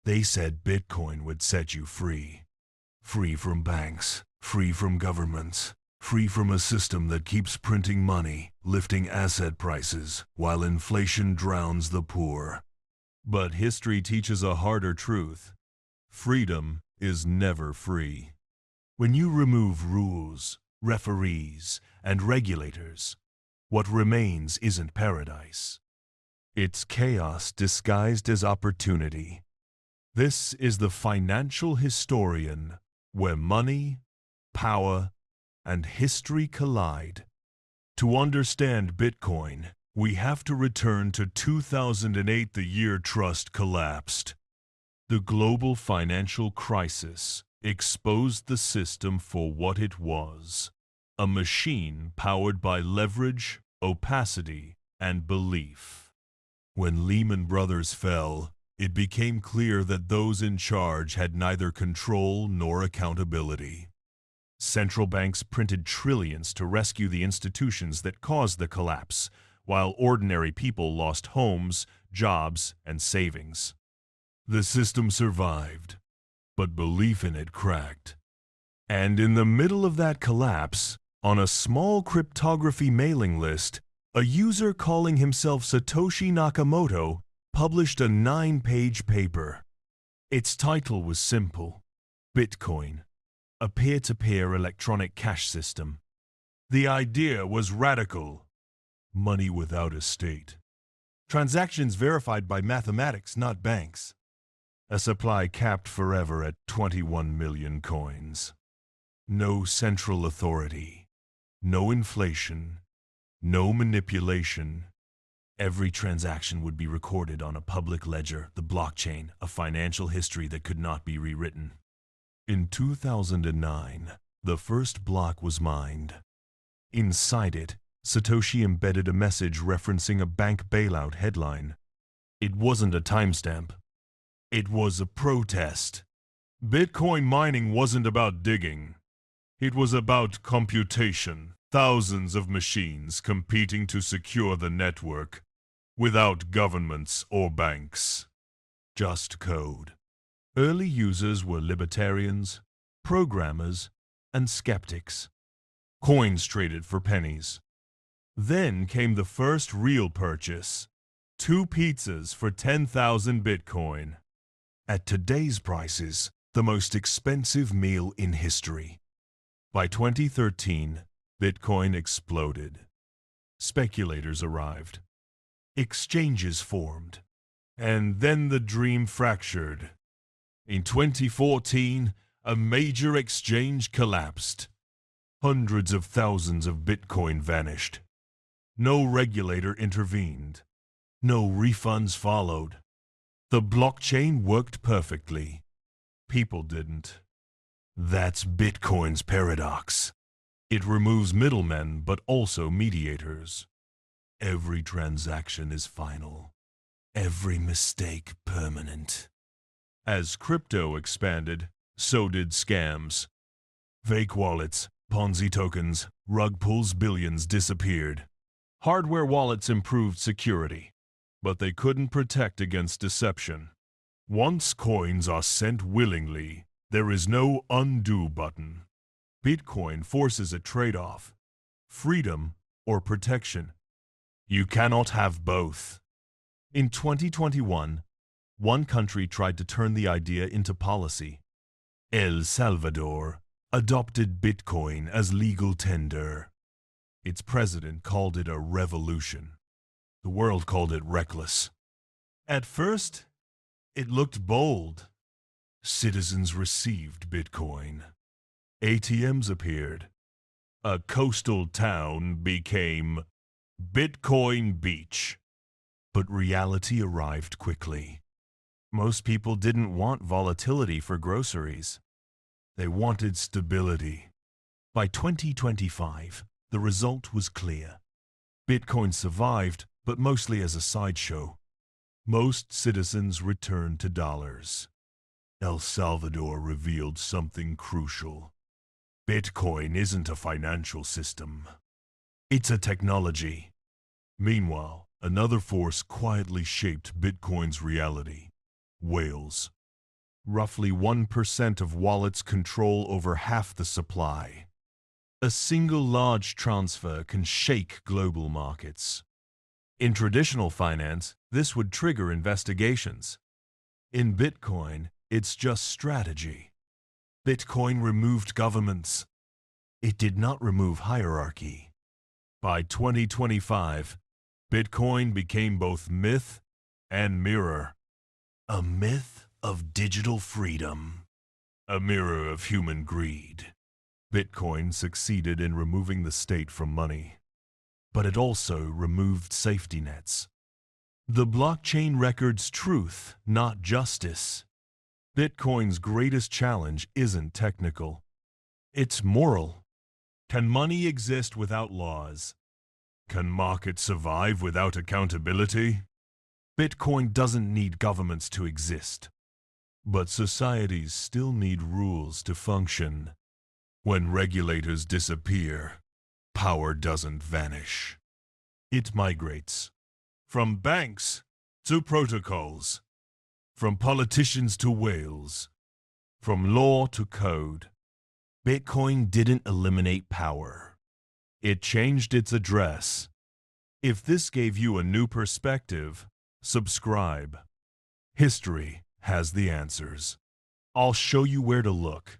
They said Bitcoin would set you free. Free from banks, free from governments, free from a system that keeps printing money, lifting asset prices, while inflation drowns the poor. But history teaches a harder truth. Freedom is never free. When you remove rules, referees, and regulators, what remains isn't paradise. It's chaos disguised as opportunity. This is the Financial Historian, where money, power, and history collide. To understand Bitcoin, we have to return to 2008, the year trust collapsed. The global financial crisis exposed the system for what it was: a machine powered by leverage, opacity, and belief. When Lehman Brothers fell, it became clear that those in charge had neither control nor accountability. Central banks printed trillions to rescue the institutions that caused the collapse, while ordinary people lost homes, jobs, and savings. The system survived, but belief in it cracked. And in the middle of that collapse, on a small cryptography mailing list, a user calling himself Satoshi Nakamoto published a 9-page paper. Its title was simple: Bitcoin, a peer-to-peer electronic cash system. The idea was radical: money without a state. Transactions verified by mathematics, not banks. A supply capped forever at 21 million coins. No central authority. No inflation. No manipulation. Every transaction would be recorded on a public ledger, the blockchain, a financial history that could not be rewritten. In 2009, the first block was mined. Inside it, Satoshi embedded a message referencing a bank bailout headline. It wasn't a timestamp. It was a protest. Bitcoin mining wasn't about digging. It was about computation. Thousands of machines competing to secure the network, without governments or banks. Just code. Early users were libertarians, programmers, and skeptics. Coins traded for pennies. Then came the first real purchase: 2 pizzas for 10,000 Bitcoin. At today's prices, the most expensive meal in history. By 2013, Bitcoin exploded. Speculators arrived. Exchanges formed. And then the dream fractured. In 2014, a major exchange collapsed. Hundreds of thousands of Bitcoin vanished. No regulator intervened. No refunds followed. The blockchain worked perfectly. People didn't. That's Bitcoin's paradox. It removes middlemen, but also mediators. Every transaction is final. Every mistake permanent. As crypto expanded, so did scams. Fake wallets, Ponzi tokens, rug pulls, billions disappeared. Hardware wallets improved security, but they couldn't protect against deception. Once coins are sent willingly, there is no undo button. Bitcoin forces a trade-off: freedom or protection. You cannot have both. In 2021, one country tried to turn the idea into policy. El Salvador adopted Bitcoin as legal tender. Its president called it a revolution. The world called it reckless. At first, it looked bold. Citizens received Bitcoin. ATMs appeared. A coastal town became Bitcoin Beach. But reality arrived quickly. Most people didn't want volatility for groceries. They wanted stability. By 2025, the result was clear. Bitcoin survived, but mostly as a sideshow. Most citizens returned to dollars. El Salvador revealed something crucial. Bitcoin isn't a financial system. It's a technology. Meanwhile, another force quietly shaped Bitcoin's reality: whales. Roughly 1% of wallets control over half the supply. A single large transfer can shake global markets. In traditional finance, this would trigger investigations. In Bitcoin, it's just strategy. Bitcoin removed governments. It did not remove hierarchy. By 2025, Bitcoin became both myth and mirror. A myth of digital freedom. A mirror of human greed. Bitcoin succeeded in removing the state from money, but it also removed safety nets. The blockchain records truth, not justice. Bitcoin's greatest challenge isn't technical. It's moral. Can money exist without laws? Can markets survive without accountability? Bitcoin doesn't need governments to exist. But societies still need rules to function. When regulators disappear, power doesn't vanish. It migrates. From banks to protocols. From politicians to whales. From law to code. Bitcoin didn't eliminate power. It changed its address. If this gave you a new perspective, subscribe. History has the answers. I'll show you where to look.